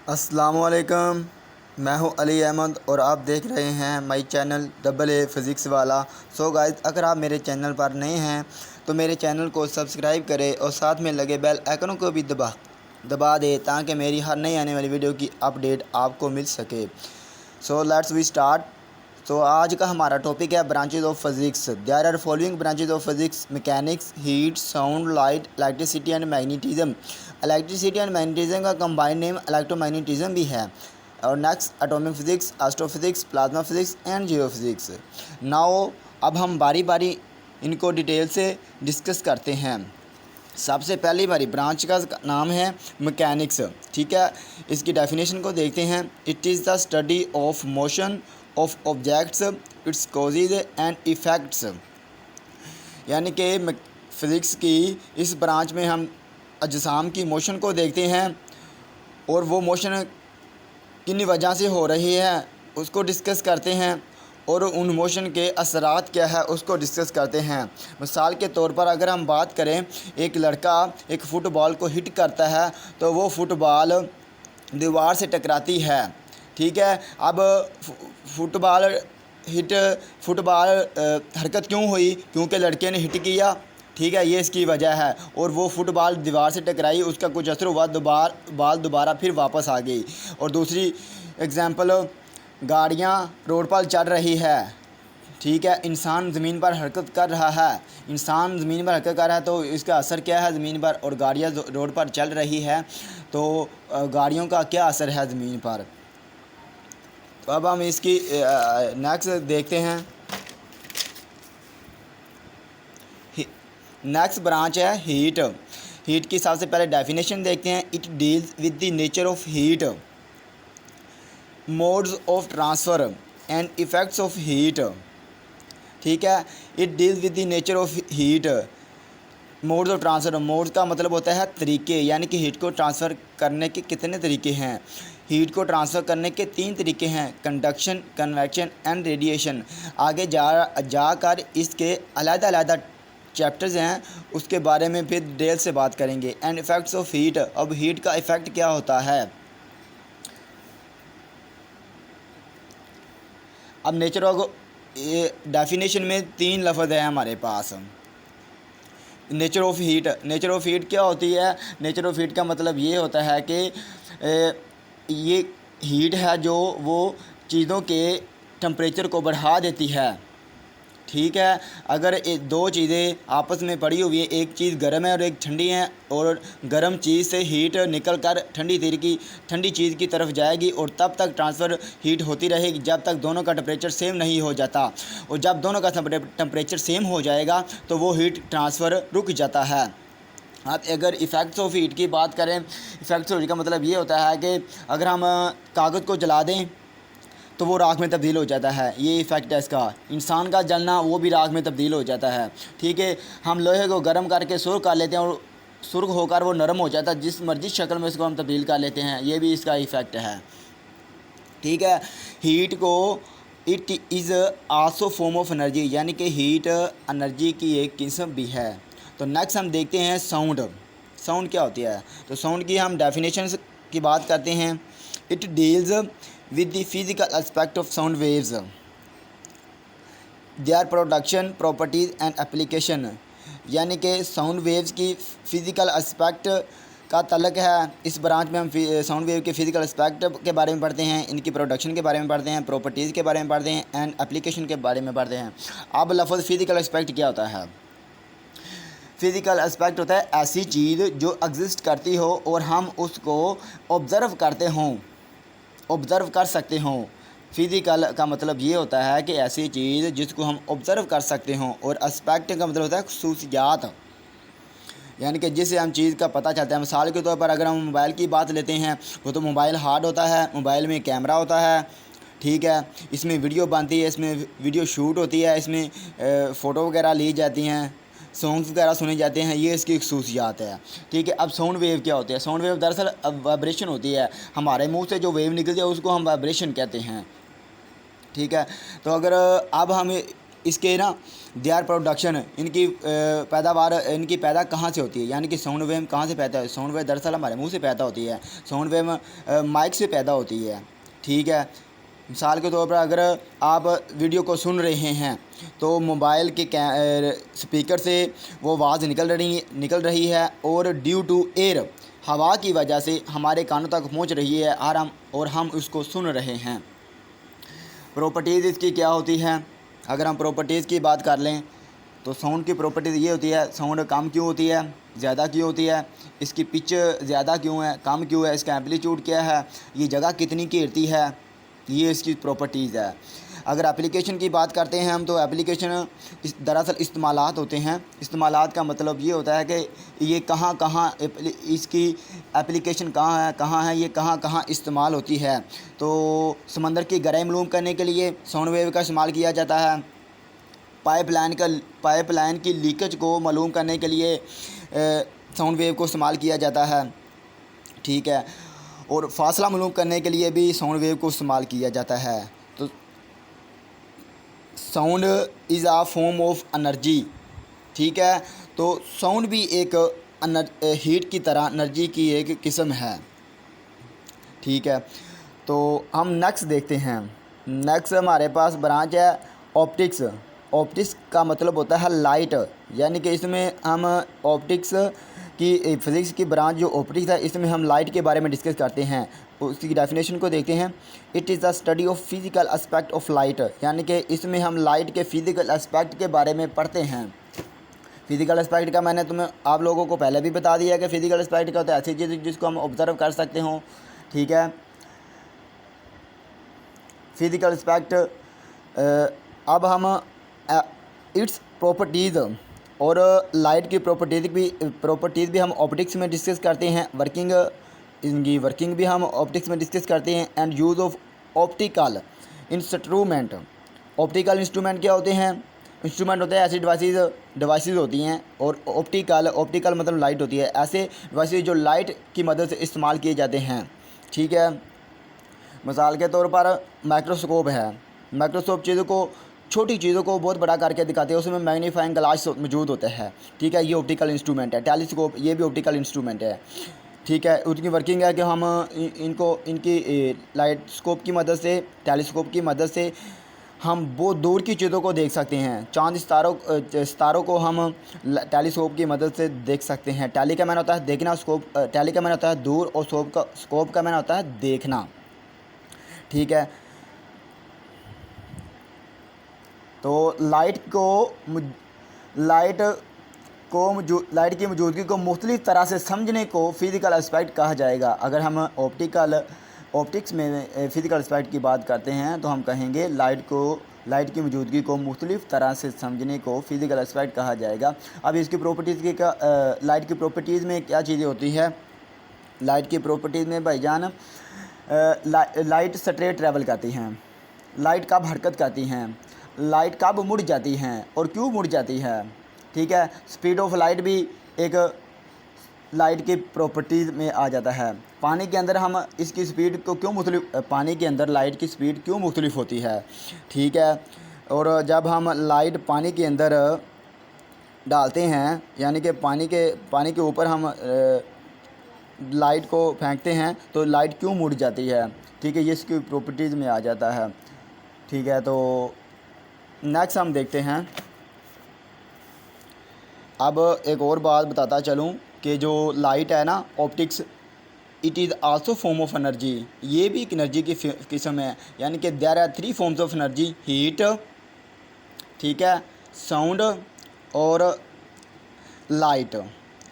अस्सलामुअलैकुम। मैं हूं अली अहमद और आप देख रहे हैं my channel double A physics वाला। सो गाइस, अगर आप मेरे चैनल पर नए हैं तो मेरे चैनल को सब्सक्राइब करें और साथ में लगे बेल आइकन को भी दबा दें ताकि मेरी हर नई आने वाली वीडियो की अपडेट आपको मिल सके। So let's we start. तो आज का हमारा टॉपिक है branches of physics. There are following branches of physics: mechanics, heat, sound, light, electricity and magnetism. Electricity and magnetism का कंबाइंड नेम इलेक्ट्रोमैग्नेटिज्म भी है। और next atomic physics, astrophysics, plasma physics and geophysics. Now अब हम बारी बारी इनको detail से डिस्कस करते हैं। सबसे पहली बारी ब्रांच का नाम है मैकेनिक्स। ठीक है, इसकी डेफिनेशन को देखते हैं। It is the study of motion of objects, its causes and effects. यानी कि फिज़िक्स की इस ब्रांच में हम अजसाम की मोशन को देखते हैं और वो मोशन किन वजह से हो रही है उसको डिस्कस करते हैं और उन मोशन के असरात क्या है उसको डिस्कस करते हैं। मिसाल के तौर पर अगर हम बात करें, एक लड़का एक फ़ुटबॉल को हिट करता है तो वो फ़ुटबॉल दीवार से टकराती है। ठीक है, अब फुटबॉल हरकत क्यों हुई? क्योंकि लड़के ने हिट किया। ठीक है, ये इसकी वजह है। और वो फुटबॉल दीवार से टकराई, उसका कुछ असर हुआ, बॉल दोबारा फिर वापस आ गई। और दूसरी एग्जांपल, गाड़ियाँ रोड पर चल रही है। ठीक है, इंसान ज़मीन पर हरकत कर रहा है, तो इसका असर क्या है ज़मीन पर? और गाड़ियाँ रोड पर चल रही है तो गाड़ियों का क्या असर है ज़मीन पर? तो अब हम इसकी नेक्स्ट देखते हैं। नेक्स्ट ब्रांच है हीट। हीट की सबसे पहले डेफिनेशन देखते हैं। It deals with the nature of heat, modes of transfer and effects of heat. ठीक है, it deals with the nature of heat, modes of transfer. Modes का मतलब होता है तरीके, यानी कि हीट को ट्रांसफ़र करने के कितने तरीके हैं। हीट को ट्रांसफ़र करने के 3 तरीके हैं: कंडक्शन, कन्वेक्शन एंड रेडिएशन। आगे जाकर इसके अलग-अलग चैप्टर्स हैं, उसके बारे में फिर डिटेल से बात करेंगे। एंड इफ़ेक्ट्स ऑफ हीट, अब हीट का इफ़ेक्ट क्या होता है। अब नेचर ऑफ डेफिनेशन में 3 लफ्ज़ है हमारे पास। नेचर ऑफ हीट क्या होती है? नेचर ऑफ हीट का मतलब ये होता है कि ये हीट है जो वो चीज़ों के टेम्परेचर को बढ़ा देती है। ठीक है, अगर दो चीज़ें आपस में पड़ी हुई है, एक चीज़ गर्म है और एक ठंडी है, और गर्म चीज़ से हीट निकल कर ठंडी चीज़ की तरफ जाएगी और तब तक ट्रांसफ़र हीट होती रहेगी जब तक दोनों का टेम्परेचर सेम नहीं हो जाता। और जब दोनों का टेम्परेचर सेम हो जाएगा तो वो हीट ट्रांसफ़र रुक जाता है। अब अगर इफ़ेक्ट्स ऑफ हीट की बात करें, इफ़ेक्ट्स ऑफ हीट का मतलब ये होता है कि अगर हम कागज़ को जला दें तो वो राख में तब्दील हो जाता है। ये इफ़ेक्ट है इसका। इंसान का जलना वो भी राख में तब्दील हो जाता है। ठीक है, हम लोहे को गर्म करके सुर्ख कर लेते हैं और सुर्ख होकर वो नरम हो जाता है, जिस मर्जी शक्ल में इसको हम तब्दील कर लेते हैं। ये भी इसका इफ़ेक्ट है। ठीक है, हीट को it is also form of energy, यानी कि हीट एनर्जी की एक किस्म भी है। तो नेक्स्ट हम देखते हैं साउंड क्या होती है। तो साउंड की हम डेफिनेशन की बात करते हैं। It deals with the physical aspect of sound waves, their production, properties and application। यानी कि साउंड वेव्स की फ़िज़िकल एस्पेक्ट का तल्लक है। इस ब्रांच में हम साउंड वेव के फ़िज़िकल एस्पेक्ट के बारे में पढ़ते हैं, इनकी प्रोडक्शन के बारे में पढ़ते हैं, प्रॉपर्टीज़ के बारे में पढ़ते हैं एंड एप्लीकेशन के बारे में पढ़ते हैं। अब लफ्ज़ फ़िज़िकल एस्पेक्ट क्या होता है? फ़िज़िकल एस्पेक्ट होता है ऐसी चीज़ जो एग्जिस्ट करती हो और हम उसको ऑब्ज़र्व कर सकते हों। फ़िज़िकल का मतलब ये होता है कि ऐसी चीज़ जिसको हम ऑब्ज़र्व कर सकते हों, और एस्पेक्ट का मतलब होता है खुसूसियात, यानी कि जिससे हम चीज़ का पता चलता है। मिसाल के तौर पर अगर हम मोबाइल की बात लेते हैं, वो तो मोबाइल हार्ड होता है, मोबाइल में कैमरा होता है। ठीक है, इसमें वीडियो बनती है, इसमें वीडियो शूट होती है, इसमें फ़ोटो वगैरह ली जाती हैं, सॉन्ग्स वगैरह सुने जाते हैं। ये इसकी खसूसियात है। ठीक है, अब साउंड वेव क्या होती है? साउंड वेव दरअसल वाइब्रेशन होती है। हमारे मुंह से जो वेव निकलती है उसको हम वाइब्रेशन कहते हैं। ठीक है, तो अगर अब हम इसके ना देयर प्रोडक्शन, इनकी पैदावार, इनकी पैदा कहाँ से होती है, यानी कि साउंड वेव कहाँ से पैदा है। साउंड वेव दरअसल हमारे मुंह से पैदा होती है। साउंड वेव माइक से पैदा होती है। ठीक है, मिसाल के तौर पर अगर आप वीडियो को सुन रहे हैं तो मोबाइल के स्पीकर से वो आवाज़ निकल रही है और ड्यू टू एयर, हवा की वजह से हमारे कानों तक पहुंच रही है और हम उसको सुन रहे हैं। प्रॉपर्टीज़ इसकी क्या होती है, अगर हम प्रॉपर्टीज़ की बात कर लें तो साउंड की प्रॉपर्टीज़ ये होती है, साउंड कम क्यों होती है, ज़्यादा क्यों होती है, इसकी पिच ज़्यादा क्यों है, कम क्यों है, इसका एम्पलीट्यूड क्या है, ये जगह कितनी घेरती है, ये इसकी प्रॉपर्टीज़ है। अगर एप्लीकेशन की बात करते हैं हम तो एप्लीकेशन दरअसल इस्तेमालात होते हैं। इस्तेमालात का मतलब ये होता है कि ये कहाँ कहाँ इसकी एप्लीकेशन कहाँ है, ये कहाँ कहाँ इस्तेमाल होती है। तो समंदर की गहराई मालूम करने के लिए साउंड वेव का इस्तेमाल किया जाता है। पाइपलाइन की लीकेज को मालूम करने के लिए साउंड वेव को इस्तेमाल किया जाता है। ठीक है, और फासला मालूम करने के लिए भी साउंड वेव को इस्तेमाल किया जाता है। तो sound is a form of energy. ठीक है, तो साउंड भी एक हीट की तरह एनर्जी की एक किस्म है। ठीक है, तो हम नेक्स्ट देखते हैं। नेक्स्ट हमारे पास ब्रांच है ऑप्टिक्स। ऑप्टिक्स का मतलब होता है लाइट, यानी कि इसमें हम ऑप्टिक्स की फिज़िक्स की ब्रांच जो ऑप्टिक्स है इसमें हम लाइट के बारे में डिस्कस करते हैं। उसकी डेफिनेशन को देखते हैं। It is the study of physical aspect of light, यानी कि इसमें हम लाइट के फ़िज़िकल एस्पेक्ट के बारे में पढ़ते हैं। फ़िज़िकल एस्पेक्ट का मैंने आप लोगों को पहले भी बता दिया कि फ़िज़िकल एस्पेक्ट का होता है ऐसी चीज़ जिसको हम ऑब्ज़र्व कर सकते हों। ठीक है, फ़िज़िकल एस्पेक्ट। अब हम इट्स प्रॉपर्टीज़ और लाइट की प्रॉपर्टीज़ भी हम ऑप्टिक्स में डिस्कस करते हैं। इनकी वर्किंग भी हम ऑप्टिक्स में डिस्कस करते हैं। And use of optical instrument. Optical instrument क्या होते हैं, इंस्ट्रूमेंट होते हैं ऐसी डिवाइसेस होती हैं, और ऑप्टिकल मतलब लाइट होती है, ऐसे डिवाइसेस जो लाइट की मदद से इस्तेमाल किए जाते हैं। ठीक है, मिसाल के तौर पर माइक्रोस्कोप है। माइक्रोस्कोप छोटी चीज़ों को बहुत बड़ा करके दिखाते हैं, उसमें मैग्नीफाइंग ग्लास मौजूद होता है। ठीक है, ये ऑप्टिकल इंस्ट्रूमेंट है। टेलीस्कोप ये भी ऑप्टिकल इंस्ट्रूमेंट है। ठीक है, उसकी वर्किंग है कि हम इनकी लाइटस्कोप की मदद से, टेलीस्कोप की मदद से हम बहुत दूर की चीज़ों को देख सकते हैं। चांद सितारों को हम टेलीस्कोप की मदद से देख सकते हैं। टेली का माना होता है देखना, टेली का माना होता है दूर, और स्कोप का माना होता है देखना। ठीक है, तो लाइट की मौजूदगी को मुख्तलिफ़ तरह से समझने को फ़िज़िकल एस्पेक्ट कहा जाएगा। अगर हम ऑप्टिक्स में फ़िज़िकल एस्पेक्ट की बात करते हैं तो हम कहेंगे लाइट की मौजूदगी को मुख्तलिफ़ तरह से समझने को फ़िज़िकल एस्पेक्ट कहा जाएगा। अब इसकी प्रॉपर्टीज़ लाइट की प्रॉपर्टीज़ में क्या चीज़ें होती है। लाइट की प्रॉपर्टीज़ में भाईजान लाइट स्ट्रेट ट्रैवल करती हैं, लाइट कब हरकत करती हैं, लाइट कब मुड़ जाती हैं और क्यों मुड़ जाती है। ठीक है, स्पीड ऑफ लाइट भी एक लाइट की प्रॉपर्टीज़ में आ जाता है। पानी के अंदर हम इसकी स्पीड को पानी के अंदर लाइट की स्पीड क्यों मुख्तलिफ होती है। ठीक है, और जब हम लाइट पानी के अंदर डालते हैं, यानी कि पानी के ऊपर हम लाइट को फेंकते हैं तो लाइट क्यों मुड़ जाती है। ठीक है, ये इसकी प्रॉपर्टीज़ में आ जाता है। ठीक है, तो नेक्स्ट हम देखते हैं। अब एक और बात बताता चलूँ कि जो लाइट है ना, optics, it is also form of energy. ये भी एक एनर्जी की किस्म है, यानी कि there are 3 forms of energy, heat, ठीक है, साउंड और लाइट।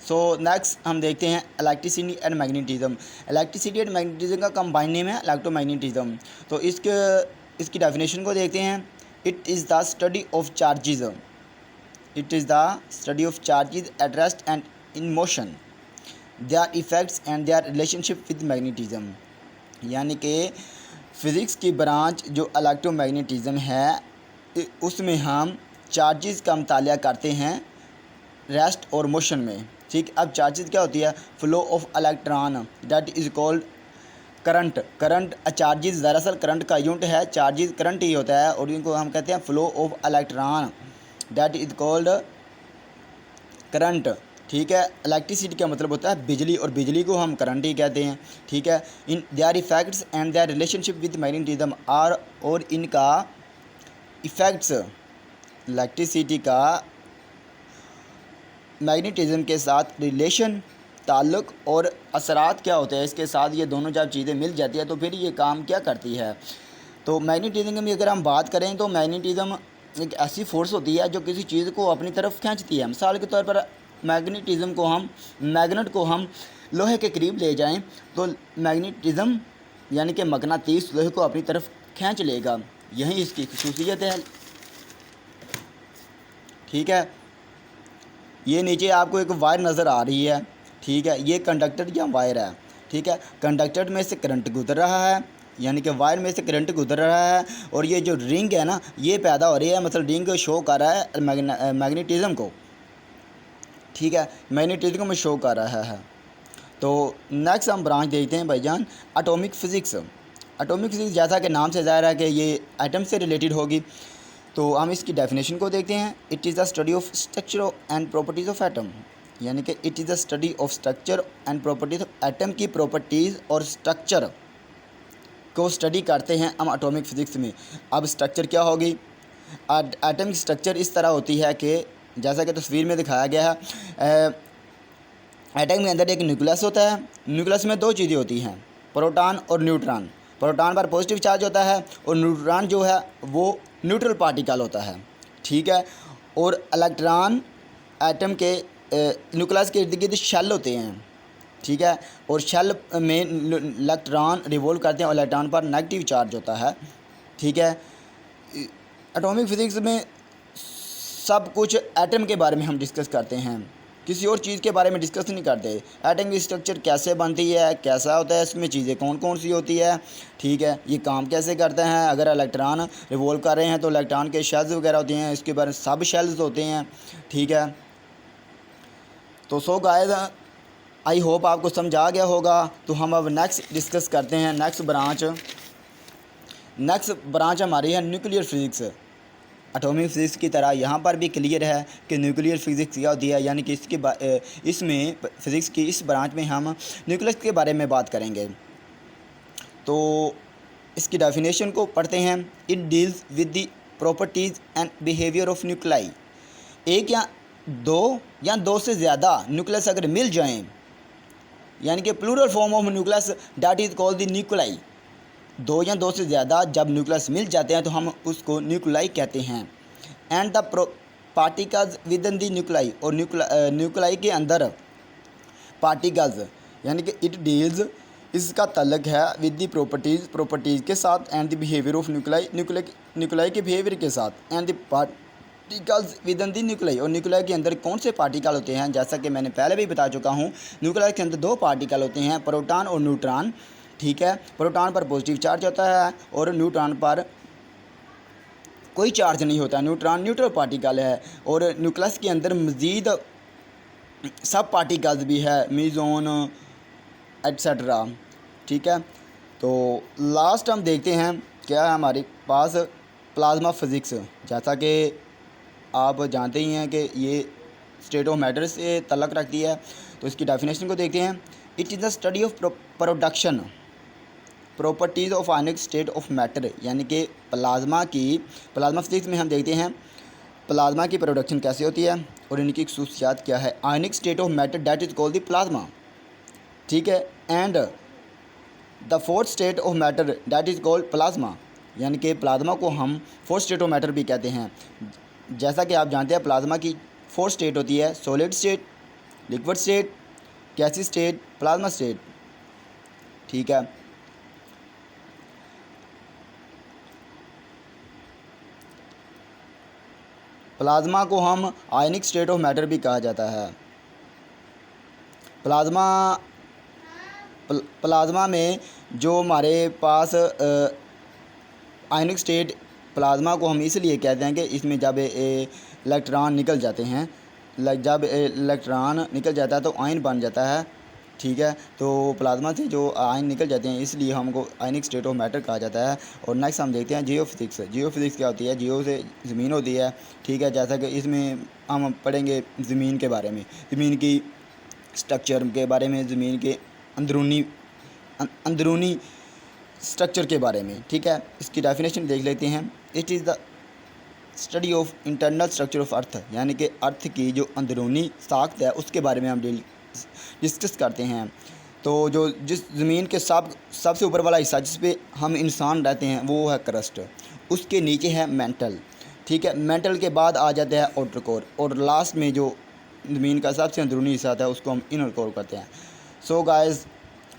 सो नेक्स्ट हम देखते हैं electricity and magnetism. Electricity and magnetism का कंबाइन नेम है इलेक्ट्रोमैग्नेटिज्म। तो इसकी डेफिनेशन को देखते हैं। It is the study of charges. It is the study of charges at rest and in motion, their effects and their relationship with magnetism. यानी कि physics की ब्रांच जो इलेक्ट्रोमैग्नेटिज्म है, उसमें हम चार्जेस का मुतालिया करते हैं रेस्ट और मोशन में। ठीक, अब चार्जेस क्या होती है, flow of electron that is called current, current charges दरअसल करंट का यूनिट है, चार्जेस करंट ही होता है और इनको हम कहते हैं flow of electron, that is called current. ठीक है, इलेक्ट्रिसिटी का मतलब होता है बिजली और बिजली को हम करंट ही कहते हैं। ठीक है, in their effects and their relationship with magnetism are, और इनका इफ़ेक्ट्स इलेक्ट्रिसिटी का मैग्नेटिज्म के साथ रिलेशन, ताल्लुक़ और असरात क्या होते हैं इसके साथ, ये दोनों जब चीज़ें मिल जाती है तो फिर ये काम क्या करती है। तो मैग्नेटिज्म की अगर हम बात करें तो मैग्नेटिज्म एक ऐसी फोर्स होती है जो किसी चीज़ को अपनी तरफ खींचती है। मिसाल के तौर पर मैग्नेटिज्म को हम मैग्नेट को हम लोहे के करीब ले जाएं तो मैग्नेटिज्म यानी कि मकनातीस लोहे को अपनी तरफ खींच लेगा, यही इसकी खसूसियत है। ठीक है, ये नीचे आपको एक वायर नज़र आ रही है। ठीक है, ये कंडक्टर या वायर है। ठीक है, कंडक्टर में से करंट गुजर रहा है, यानी कि वायर में से करंट गुजर रहा है, और ये जो रिंग है ना ये पैदा हो रही है, मतलब रिंग शो कर रहा है मैग्नेटिज्म को। ठीक है, मैग्नेटिज्म में शो कर रहा है। तो नेक्स्ट हम ब्रांच देखते हैं भाईजान, एटॉमिक फ़िज़िक्स। एटॉमिक फ़िज़िक्स जैसा कि नाम से ज़ाहिर है कि ये एटम से रिलेटेड होगी, तो हम इसकी डेफिनेशन को देखते हैं। It is the study of structure and properties of atom, यानी कि it is the study of structure and properties of atom की प्रॉपर्टीज़ और स्ट्रक्चर को स्टडी करते हैं हम एटॉमिक फ़िज़िक्स में। अब स्ट्रक्चर क्या होगी, एटम की स्ट्रक्चर इस तरह होती है कि जैसा कि तस्वीर में दिखाया गया है, एटम के अंदर एक न्यूक्लियस होता है। न्यूक्लियस में दो चीज़ें होती हैं, प्रोटॉन और न्यूट्रॉन। प्रोटॉन पर पॉजिटिव चार्ज होता है और न्यूट्रॉन जो है वो न्यूट्रल पार्टिकल होता है। ठीक है, और इलेक्ट्रॉन एटम के न्यूक्लियस के इर्द गिर्द शेल होते हैं। ठीक है, और शेल में इलेक्ट्रॉन रिवॉल्व करते हैं और इलेक्ट्रॉन पर नेगेटिव चार्ज होता है। ठीक है, एटॉमिक फ़िज़िक्स में सब कुछ एटम के बारे में हम डिस्कस करते हैं, किसी और चीज़ के बारे में डिस्कस नहीं करते। एटम की स्ट्रक्चर कैसे बनती है, कैसा होता है, इसमें चीज़ें कौन कौन सी होती है। ठीक है, ये काम कैसे करते हैं, अगर इलेक्ट्रॉन रिवॉल्व कर रहे हैं तो इलेक्ट्रॉन के शेल्स वगैरह होते हैं, इसके बारे में सब शेल्स होते हैं। ठीक है, तो सो गाइस आई होप आपको समझ आ गया होगा। तो हम अब नेक्स्ट डिस्कस करते हैं नेक्स्ट ब्रांच हमारी है न्यूक्लियर फ़िज़िक्स। एटॉमिक फ़िज़िक्स की तरह यहाँ पर भी क्लियर है कि न्यूक्लियर फ़िज़िक्स क्या होती है, यानी कि इसमें फ़िज़िक्स की इस ब्रांच में हम न्यूक्लियस के बारे में बात करेंगे। तो इसकी डेफिनेशन को पढ़ते हैं। It deals with the properties and behaviour of nuclei. एक या दो से ज़्यादा न्यूक्लियस अगर मिल जाएं, यानी कि plural form of nucleus that is called the nuclei. दो या दो से ज़्यादा जब न्यूक्लियस मिल जाते हैं तो हम उसको न्यूक्लाई कहते हैं। And the particles with in the nuclei, और न्यूक्लाई के अंदर पार्टिकल्स, यानी कि इट डील्स इसका तल्लक है विद द प्रॉपर्टीज़ के साथ, and the behaviour of nuclei के बिहेवियर के साथ, and the particles with in the nuclei, और न्यूक्लाई के अंदर कौन से पार्टिकल होते हैं। जैसा कि मैंने पहले भी बता चुका हूँ, न्यूक्लाई के अंदर दो पार्टिकल होते हैं, प्रोटॉन और न्यूट्रॉन। ठीक है, प्रोटॉन पर पॉजिटिव चार्ज होता है और न्यूट्रॉन पर कोई चार्ज नहीं होता। न्यूट्रॉन न्यूट्रल पार्टिकल है, और न्यूक्लियस के अंदर मज़ीद सब पार्टिकल्स भी है, मीज़ोन एट्सेट्रा। ठीक है, तो लास्ट हम देखते हैं क्या है हमारे पास प्लाज्मा फ़िज़िक्स। जैसा कि आप जानते ही हैं कि ये स्टेट ऑफ मैटर से तल्लक़ रखती है, तो इसकी डेफिनेशन को देखते हैं। It is the study of production properties of ionic state of matter, यानी कि प्लाज्मा फ़िज़िक्स में हम देखते हैं प्लाज्मा की प्रोडक्शन कैसे होती है और इनकी खसूसियात क्या है। Ionic state of matter that is called the plasma. ठीक है, and the fourth state of matter that is called plasma, यानी कि प्लाज्मा को हम फोर्थ स्टेट ऑफ मैटर भी कहते हैं। जैसा कि आप जानते हैं प्लाज्मा की फोर स्टेट होती है, solid state, liquid state, gassy state, plasma state. ठीक है, प्लाज्मा को हम आयनिक स्टेट ऑफ मैटर भी कहा जाता है। प्लाज्मा में जो हमारे पास आयनिक स्टेट, प्लाज्मा को हम इसलिए कहते हैं कि इसमें जब इलेक्ट्रॉन निकल जाते हैं, जब इलेक्ट्रॉन निकल जाता है तो आयन बन जाता है। ठीक है। तो प्लाज्मा से जो आयन निकल जाते हैं इसलिए हमको आयनिक स्टेट ऑफ मैटर कहा जाता है। और नेक्स्ट हम देखते हैं जियोफिज़िक्स। जियोफिज़िक्स क्या होती है? जियो से ज़मीन होती है, ठीक है। जैसा कि इसमें हम पढ़ेंगे ज़मीन के बारे में, ज़मीन की स्ट्रक्चर के बारे में, ज़मीन के अंदरूनी स्ट्रक्चर के बारे में, ठीक है। इसकी डेफिनेशन देख लेते हैं। It is the study of internal structure of earth, यानी कि अर्थ की जो अंदरूनी साख्त है उसके बारे में हम डिस्कस करते हैं। तो जो जिस ज़मीन के सबसे ऊपर वाला हिस्सा जिस पे हम इंसान रहते हैं वो है क्रस्ट, उसके नीचे है मेंटल, ठीक है। मेंटल के बाद आ जाता है आउटर कोर, और लास्ट में जो ज़मीन का सबसे अंदरूनी हिस्सा आता है उसको हम इनर कोर करते हैं। सो गाइस,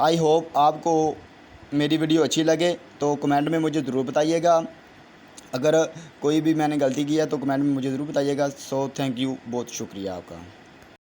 आई होप आपको मेरी वीडियो अच्छी लगे तो कमेंट में मुझे ज़रूर बताइएगा। अगर कोई भी मैंने गलती की है तो कमेंट में मुझे ज़रूर बताइएगा। सो थैंक यू, बहुत शुक्रिया आपका।